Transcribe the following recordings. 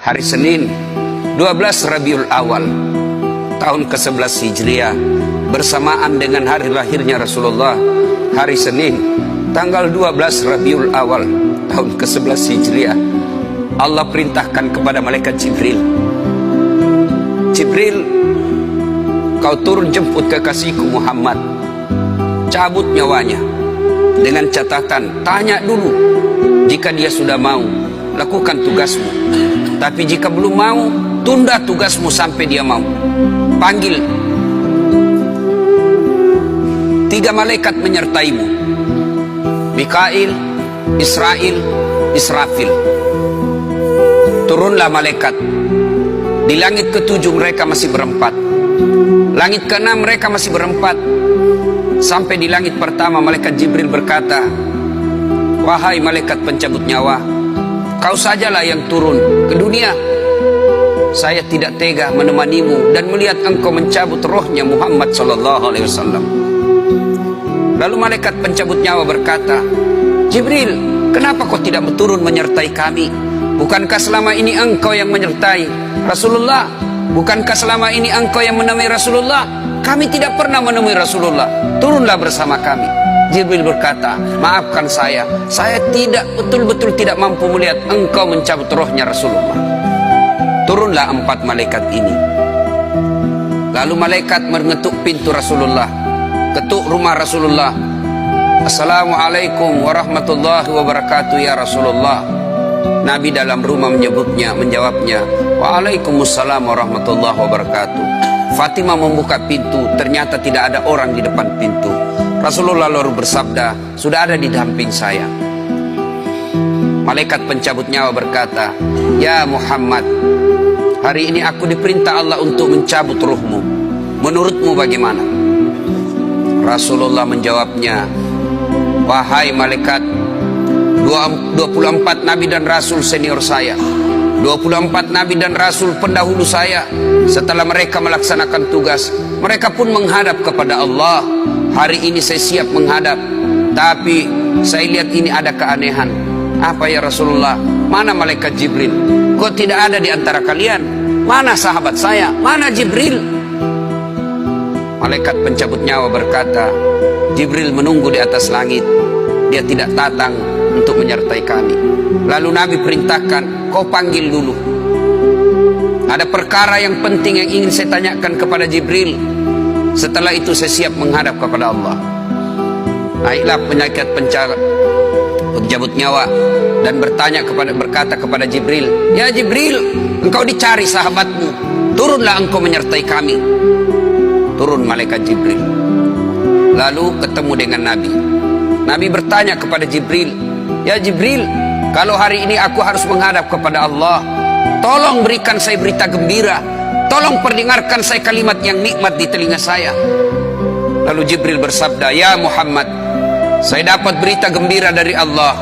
hari Senin 12 Rabiul Awal tahun ke-11 Hijriah, bersamaan dengan hari lahirnya Rasulullah, hari Senin tanggal 12 Rabiul Awal tahun ke-11 Hijriah, Allah perintahkan kepada malaikat Jibril, Jibril, kau turun jemput kekasihku Muhammad, cabut nyawanya, dengan catatan tanya dulu, jika dia sudah mau lakukan tugasmu, tapi jika belum mau tunda tugasmu sampai dia mau. Panggil 3 malaikat menyertaimu, Mikail, Israel, Israfil. Turunlah malaikat. Di langit ke-7 mereka masih berempat, langit ke-6 mereka masih berempat. Sampai di langit pertama malaikat Jibril berkata, wahai malaikat pencabut nyawa, kau sajalah yang turun ke dunia. Saya tidak tega menemanimu dan melihat engkau mencabut rohnya Muhammad SAW. Lalu malaikat pencabut nyawa berkata, Jibril, kenapa kau tidak turun menyertai kami? Bukankah selama ini engkau yang menyertai Rasulullah? Bukankah selama ini engkau yang menemui Rasulullah? Kami tidak pernah menemui Rasulullah. Turunlah bersama kami. Jibril berkata, maafkan saya tidak betul-betul tidak mampu melihat engkau mencabut rohnya Rasulullah. Turunlah 4 malaikat ini. Lalu malaikat mengetuk pintu Rasulullah, ketuk rumah Rasulullah. Assalamualaikum warahmatullahi wabarakatuh ya Rasulullah. Nabi dalam rumah menjawabnya, waalaikumsalam warahmatullahi wabarakatuh. Fatimah membuka pintu, ternyata tidak ada orang di depan pintu. Rasulullah lalu bersabda, sudah ada di samping saya. Malaikat pencabut nyawa berkata, ya Muhammad, hari ini aku diperintah Allah untuk mencabut ruhmu. Menurutmu bagaimana? Rasulullah menjawabnya, wahai malaikat, 24 nabi dan rasul senior saya, 24 nabi dan rasul pendahulu saya, setelah mereka melaksanakan tugas, mereka pun menghadap kepada Allah. Hari ini saya siap menghadap, tapi saya lihat ini ada keanehan. Apa ya Rasulullah? Mana malaikat Jibril? Kok tidak ada di antara kalian? Mana sahabat saya? Mana Jibril? Malaikat pencabut nyawa berkata, Jibril menunggu di atas langit, dia tidak datang untuk menyertai kami. Lalu Nabi perintahkan, kau panggil dulu. Ada perkara yang penting yang ingin saya tanyakan kepada Jibril. Setelah itu saya siap menghadap kepada Allah. Naiklah malaikat pencabut nyawa dan berkata kepada Jibril, ya Jibril, engkau dicari sahabatmu, turunlah engkau menyertai kami. Turun malaikat Jibril, lalu ketemu dengan Nabi. Nabi bertanya kepada Jibril, ya Jibril, kalau hari ini aku harus menghadap kepada Allah, tolong berikan saya berita gembira, tolong perdengarkan saya kalimat yang nikmat di telinga saya. Lalu Jibril bersabda, ya Muhammad, saya dapat berita gembira dari Allah.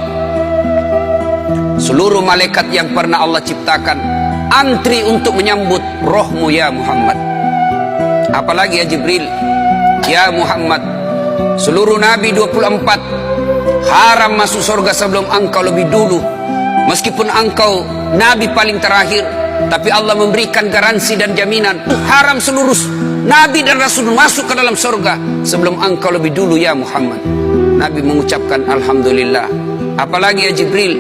Seluruh malaikat yang pernah Allah ciptakan antri untuk menyambut rohmu ya Muhammad. Apalagi ya Jibril, ya Muhammad, seluruh nabi 24 haram masuk surga sebelum engkau lebih dulu. Meskipun engkau nabi paling terakhir, tapi Allah memberikan garansi dan jaminan, haram seluruh nabi dan rasul masuk ke dalam surga sebelum engkau lebih dulu ya Muhammad. Nabi mengucapkan alhamdulillah. Apalagi ya Jibril,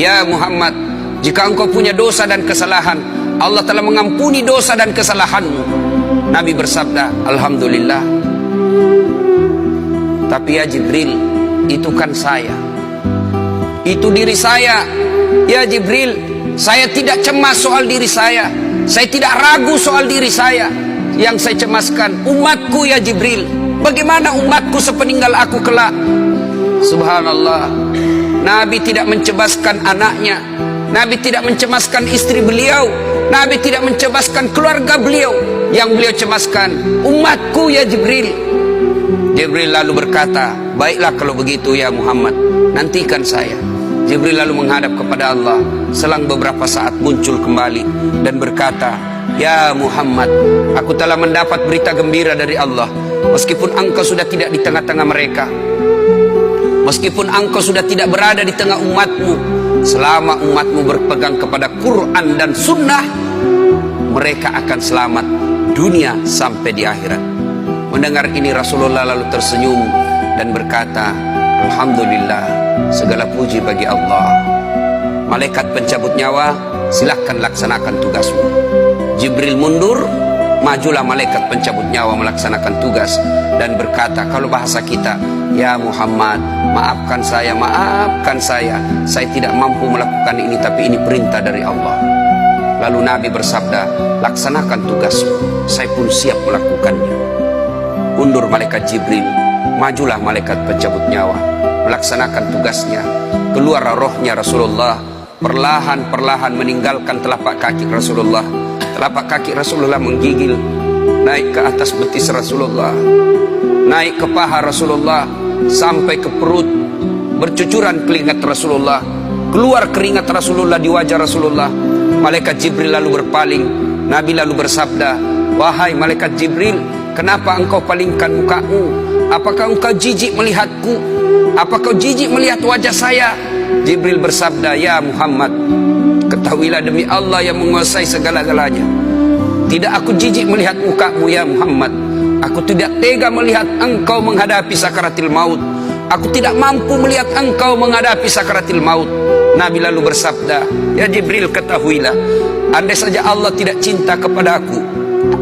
ya Muhammad, jika engkau punya dosa dan kesalahan, Allah telah mengampuni dosa dan kesalahanmu. Nabi bersabda alhamdulillah. Tapi ya Jibril, itu kan saya, itu diri saya. Ya Jibril, saya tidak cemas soal diri saya tidak ragu soal diri saya. Yang saya cemaskan umatku ya Jibril. Bagaimana umatku sepeninggal aku kelak? Subhanallah, Nabi tidak mencemaskan anaknya, Nabi tidak mencemaskan istri beliau, Nabi tidak mencemaskan keluarga beliau. Yang beliau cemaskan umatku ya Jibril. Jibril lalu berkata, baiklah kalau begitu ya Muhammad, nantikan saya. Jibril lalu menghadap kepada Allah. Selang beberapa saat muncul kembali dan berkata, ya Muhammad, aku telah mendapat berita gembira dari Allah. Meskipun engkau sudah tidak di tengah-tengah mereka, meskipun engkau sudah tidak berada di tengah umatmu, selama umatmu berpegang kepada Quran dan Sunnah, mereka akan selamat dunia sampai di akhirat. Mendengar ini Rasulullah lalu tersenyum dan berkata, Alhamdulillah, segala puji bagi Allah. Malaikat pencabut nyawa, silahkan laksanakan tugasmu. Jibril mundur, majulah malaikat pencabut nyawa melaksanakan tugas dan berkata, kalau bahasa kita, ya Muhammad, maafkan saya, saya tidak mampu melakukan ini, tapi ini perintah dari Allah. Lalu Nabi bersabda, laksanakan tugasmu, saya pun siap melakukannya. Mundur malaikat Jibril, majulah malaikat pencabut nyawa melaksanakan tugasnya. Keluar rohnya Rasulullah, perlahan-perlahan meninggalkan telapak kaki Rasulullah. Telapak kaki Rasulullah menggigil naik ke atas betis Rasulullah, naik ke paha Rasulullah, sampai ke perut. Bercucuran keringat Rasulullah, keluar keringat Rasulullah di wajah Rasulullah. Malaikat Jibril lalu berpaling. Nabi lalu bersabda, wahai malaikat Jibril, kenapa engkau palingkan mukamu? Apakah engkau jijik melihatku? Apakah kau jijik melihat wajah saya? Jibril bersabda, ya Muhammad, ketahuilah demi Allah yang menguasai segala-galanya, tidak aku jijik melihat mukamu ya Muhammad. Aku tidak tega melihat engkau menghadapi sakaratil maut. Aku tidak mampu melihat engkau menghadapi sakaratil maut. Nabi lalu bersabda, ya Jibril, ketahuilah, andai saja Allah tidak cinta kepadaku,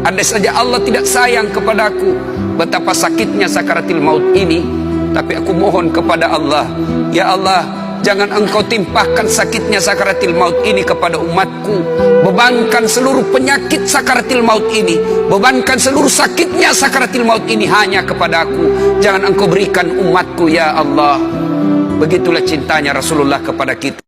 andai saja Allah tidak sayang kepadaku, betapa sakitnya sakaratil maut ini, tapi aku mohon kepada Allah, ya Allah, jangan engkau timpahkan sakitnya sakaratil maut ini kepada umatku. Bebankan seluruh penyakit sakaratil maut ini, bebankan seluruh sakitnya sakaratil maut ini hanya kepada aku. Jangan engkau berikan umatku ya Allah. Begitulah cintanya Rasulullah kepada kita.